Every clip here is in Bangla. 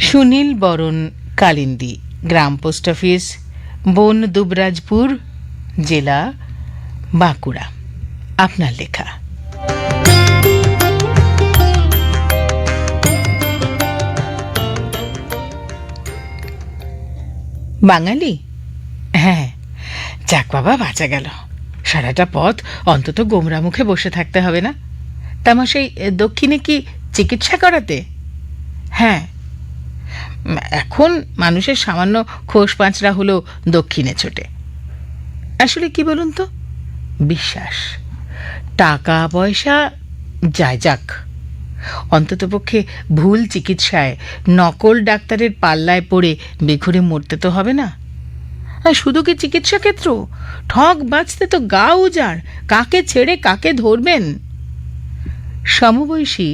সুনীল বরণ কালিন্দী, গ্রাম পোস্ট অফিস, বন দুবরাজপুর, জেলা বাঁকুড়া। আপনার লেখা। বাঙালি? হ্যাঁ, যাক বাবা, বাঁচা গেল। সারাটা পথ অন্তত গোমরা মুখে বসে থাকতে হবে না। তামা সেই দক্ষিণে কি চিকিৎসা করাতে? হ্যাঁ, এখন মানুষের সামান্য খোশ পাঁচরা হলেও দক্ষিণে ছোটে। আসলে কি বলুন তো, বিশ্বাস, টাকা পয়সা যায় যাক, অন্ততপক্ষে ভুল চিকিৎসায় নকল ডাক্তারের পাল্লায় পড়ে বেঘুরে মরতে তো হবে না। আর শুধু কি চিকিৎসা ক্ষেত্র, ঠক বাঁচতে তো গা উজাড়, কাকে ছেড়ে কাকে ধরবেন। সমবয়সী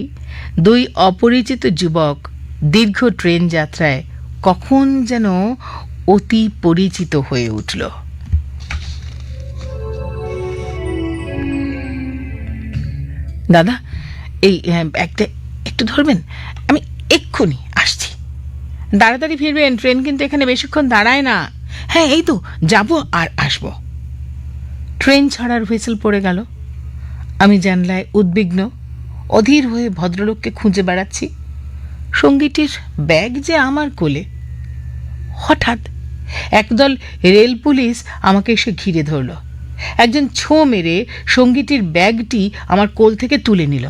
দুই অপরিচিত যুবক দীর্ঘ ট্রেন যাত্রায় কখন যেন অতি পরিচিত হয়ে উঠল। দাদা, এই ব্যাগটা একটু ধরবেন, আমি এক্ষুনি আসছি। তাড়াতাড়ি ফিরবেন, ট্রেন কিন্তু এখানে বেশিক্ষণ দাঁড়ায় না। হ্যাঁ, এই তো যাব আর আসব। ট্রেন ছাড়ার হুইসেল পড়ে গেল। আমি জানলায় উদ্বিগ্ন অধীর হয়ে ভদ্রলোককে খুঁজে বেড়াচ্ছি। সঙ্গীটির ব্যাগ যে আমার কোলে। হঠাৎ একদল রেল পুলিশ আমাকে এসে ঘিরে ধরল। একজন ছো মেরে সঙ্গীটির ব্যাগটি আমার কোল থেকে তুলে নিল।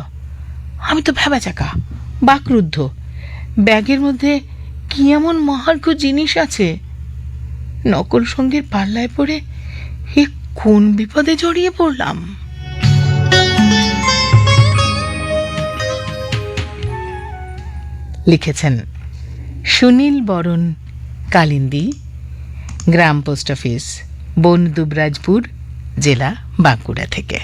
আমি তো ভ্যাবাচাকা, বাকরুদ্ধ। ব্যাগের মধ্যে কি এমন মহার্ঘ জিনিস আছে? নকল সঙ্গীর পাল্লায় পড়ে এ কোন বিপদে জড়িয়ে পড়লাম? লিখেছেন সুনীল বরণ কালিন্দী, গ্রাম পোস্ট অফিস, বন দুবরাজপুর, জেলা বাঁকুড়া থেকে।